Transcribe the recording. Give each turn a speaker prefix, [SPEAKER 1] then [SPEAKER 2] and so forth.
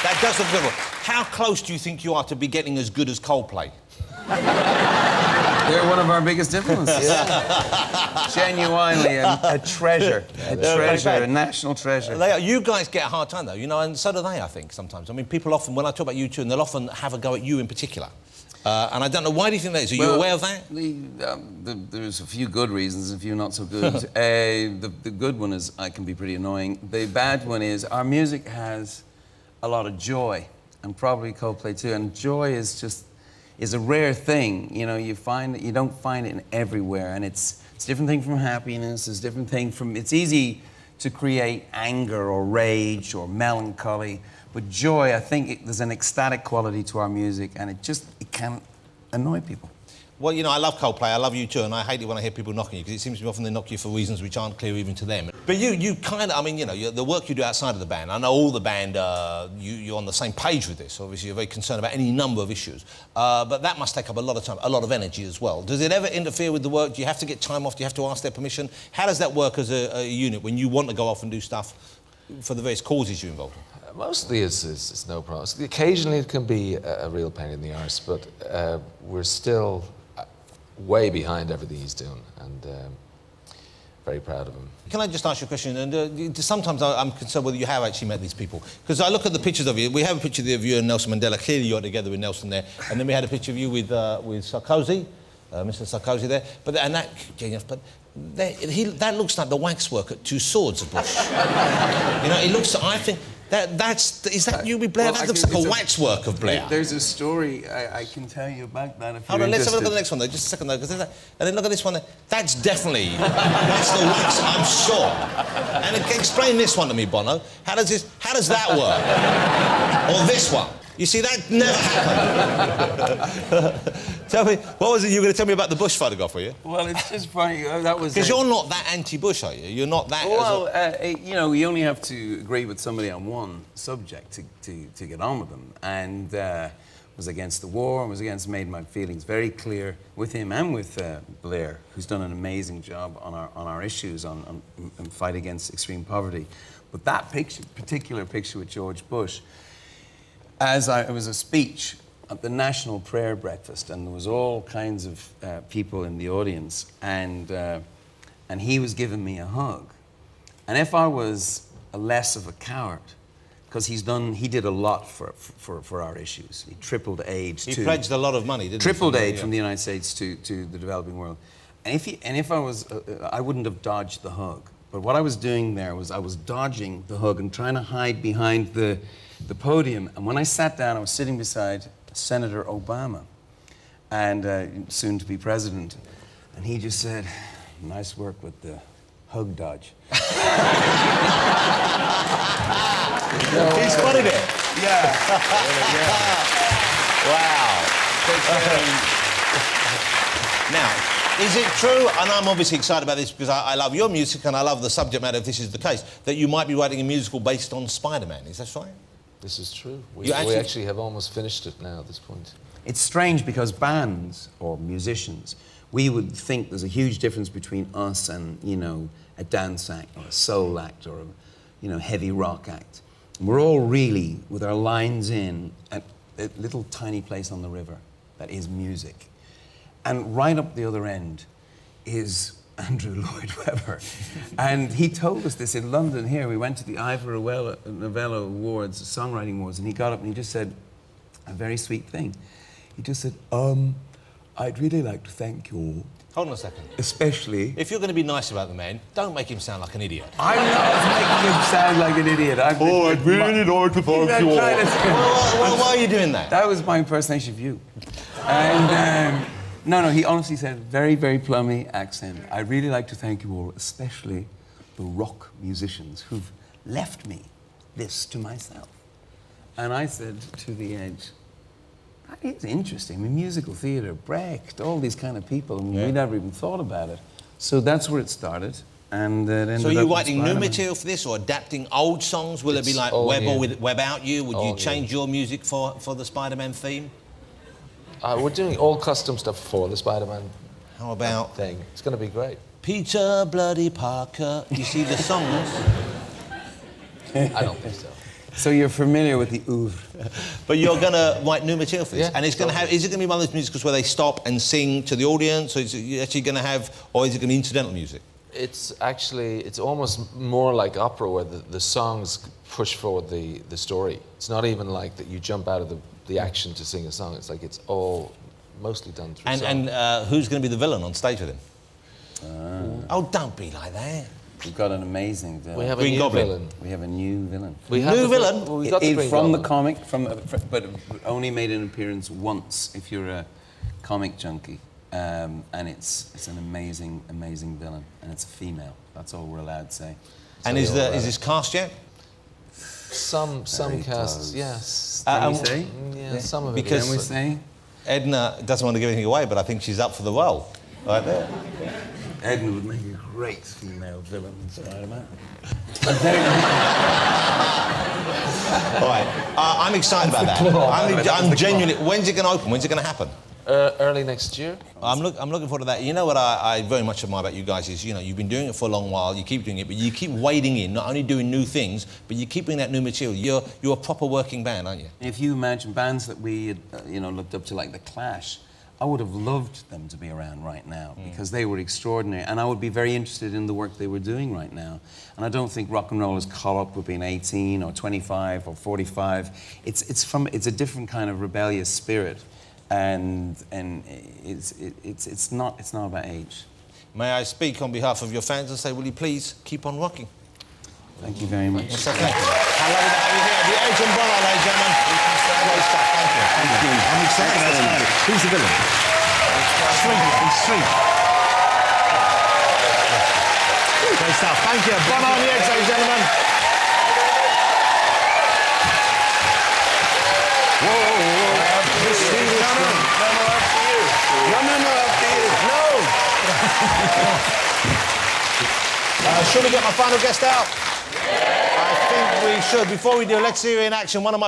[SPEAKER 1] That does look good. How close do you think you are to be getting as good as Coldplay?
[SPEAKER 2] They're one of our biggest influences. Yeah. Genuinely a treasure. A national treasure.
[SPEAKER 1] They are. You guys get a hard time, though, you know, and so do they, I think, sometimes. I mean, people often, when I talk about you two, and they'll often have a go at you in particular. And I don't know, why do you think that is? Are you aware of that?
[SPEAKER 2] There's a few good reasons, a few not so good. The good one is I can be pretty annoying. The bad one is our music has a lot of joy, and probably Coldplay too, and joy is a rare thing. You know, you don't find it everywhere, and it's a different thing from happiness. It's a different thing from. It's easy to create anger or rage or melancholy, but joy, I think there's an ecstatic quality to our music, and it can annoy people.
[SPEAKER 1] Well, you know, I love Coldplay, I love you too, and I hate it when I hear people knocking you, because it seems to be often they knock you for reasons which aren't clear even to them. But you kind of, I mean, you know, the work you do outside of the band, I know all the band, you're on the same page with this. Obviously, you're very concerned about any number of issues. But that must take up a lot of time, a lot of energy as well. Does it ever interfere with the work? Do you have to get time off? Do you have to ask their permission? How does that work as a unit when you want to go off and do stuff for the various causes you're involved in?
[SPEAKER 3] Mostly it's no problem. Occasionally it can be a real pain in the arse, but we're still way behind everything he's doing, and very proud of him.
[SPEAKER 1] Can I just ask you a question? And sometimes I'm concerned whether you have actually met these people, because I look at the pictures of you. We have a picture of you and Nelson Mandela. Clearly, you're together with Nelson there, and then we had a picture of you with Sarkozy, Mr. Sarkozy there. But that looks like the waxwork at Two Swords of Bush. You know, it looks. I think. Is that you with Blair? Well, that looks like a waxwork of Blair.
[SPEAKER 2] There's a story I can tell you about that if
[SPEAKER 1] Hold on, let's have a look at the next one though, just a second though, because and then look at this one there. That's definitely, that's the wax, I'm sure. And explain this one to me, Bono. How does that work? Or this one? You see, that never happened. Tell me, what was it you were going to tell me about the Bush photograph, were you?
[SPEAKER 2] Well, it's just funny, that was...
[SPEAKER 1] Because you're not that anti-Bush, are you? You're not that...
[SPEAKER 2] Well, you know, you only have to agree with somebody on one subject to get on with them. And was against the war and was against, made my feelings very clear with him and with Blair, who's done an amazing job on our issues, on fight against extreme poverty. But that particular picture with George Bush, it was a speech at the National Prayer Breakfast, and there was all kinds of people in the audience, and he was giving me a hug. And if I was less of a coward, because he did a lot for our issues. He tripled aid.
[SPEAKER 1] He pledged a lot of money, didn't he?
[SPEAKER 2] Tripled aid from the United States to the developing world. And if I was, I wouldn't have dodged the hug. But what I was doing there was I was dodging the hug and trying to hide behind the podium. And when I sat down, I was sitting beside Senator Obama, and soon to be president, and he just said, "Nice work with the hug dodge."
[SPEAKER 1] He's spotted it.
[SPEAKER 2] Yeah.
[SPEAKER 1] Wow. Now, is it true, and I'm obviously excited about this because I love your music and I love the subject matter if this is the case, that you might be writing a musical based on Spider-Man? Is that right?
[SPEAKER 3] This is true. We actually have almost finished it now at this point.
[SPEAKER 2] It's strange because bands or musicians, we would think there's a huge difference between us and, you know, a dance act or a soul act or a, you know, heavy rock act. And we're all really, with our lines in, at a little tiny place on the river that is music. And right up the other end is Andrew Lloyd Webber. And he told us this in London here. We went to the Ivor Novello Awards, Songwriting Awards, and he got up and he just said a very sweet thing. He just said, I'd really like to thank you all.
[SPEAKER 1] Hold on a second.
[SPEAKER 2] Especially...
[SPEAKER 1] If you're going to be nice about the man, don't make him sound like an idiot.
[SPEAKER 2] I'm not making him sound like an idiot.
[SPEAKER 1] I'd really like to thank you all. Why are you doing that?
[SPEAKER 2] That was my impersonation of you. And... No, he honestly said, very, very plummy accent, "I'd really like to thank you all, especially the rock musicians who've left me this to myself." And I said to the Edge, that is interesting. I mean, musical theatre, Brecht, all these kind of people, and we never even thought about it. So that's where it started. And it ended
[SPEAKER 1] so are you
[SPEAKER 2] up
[SPEAKER 1] writing new material for this or adapting old songs? Will it be like Web or Without You? Would you change your music for the Spider-Man theme?
[SPEAKER 3] We're doing all custom stuff for the Spider-Man
[SPEAKER 1] How about
[SPEAKER 3] thing. It's going to be great.
[SPEAKER 1] Peter Bloody Parker? You see the songs?
[SPEAKER 3] I don't think so.
[SPEAKER 2] So you're familiar with the oeuvre.
[SPEAKER 1] But you're going to write new material for this,
[SPEAKER 3] Yeah,
[SPEAKER 1] and it's going to have. Is it going to be one of those musicals where they stop and sing to the audience, or is it actually going to have, or is it going to be incidental music?
[SPEAKER 3] It's almost more like opera where the songs push forward the story. It's not even like that you jump out of the action to sing a song. It's like it's all mostly done through song.
[SPEAKER 1] And who's going to be the villain on stage with him? Oh, don't be like that.
[SPEAKER 2] We've got an amazing villain.
[SPEAKER 3] We have
[SPEAKER 1] Green
[SPEAKER 3] a new
[SPEAKER 1] Goblin.
[SPEAKER 3] villain.
[SPEAKER 2] We have a new villain.
[SPEAKER 3] We have
[SPEAKER 1] New
[SPEAKER 3] the
[SPEAKER 1] villain?
[SPEAKER 3] Well, we got the Green
[SPEAKER 2] From the
[SPEAKER 3] Goblin.
[SPEAKER 2] comic, but only made an appearance once if you're a comic junkie. And it's an amazing, amazing villain. And it's a female. That's all we're allowed to say.
[SPEAKER 1] And is this cast yet?
[SPEAKER 3] Some
[SPEAKER 2] Very
[SPEAKER 3] casts,
[SPEAKER 2] close.
[SPEAKER 3] yes.
[SPEAKER 2] Can we say?
[SPEAKER 3] Yeah, some of it.
[SPEAKER 1] Because-
[SPEAKER 2] Can we say?
[SPEAKER 1] Edna doesn't want to give anything away, but I think she's up for the role. Right there.
[SPEAKER 2] Edna would make a great female villain in Spider-Man.
[SPEAKER 1] All right. I'm excited about that. I'm genuinely. When's it going to open? When's it going to happen?
[SPEAKER 3] Early next year.
[SPEAKER 1] I'm looking forward to that. You know what I very much admire about you guys is, you know, you've been doing it for a long while, you keep doing it, but you keep wading in, not only doing new things, but you keep bringing that new material. You're a proper working band, aren't you?
[SPEAKER 2] If you imagine bands that we had, looked up to, like The Clash, I would have loved them to be around right now because they were extraordinary, and I would be very interested in the work they were doing right now. And I don't think rock and roll is caught up with being 18 or 25 or 45. It's a different kind of rebellious spirit, and it's not about age.
[SPEAKER 1] May I speak on behalf of your fans and say, will you please keep on rocking?
[SPEAKER 2] Thank you very much.
[SPEAKER 1] It's okay. I love it to have you here. The Edge and Bono, ladies and gentlemen. Great stuff. Thank you. I'm excited. Who's the villain? He's sweet. Great stuff. Thank you. Bono on the Edge, ladies and gentlemen. Should we get my final guest out? I think we should. Before we do, let's see you in action. One of my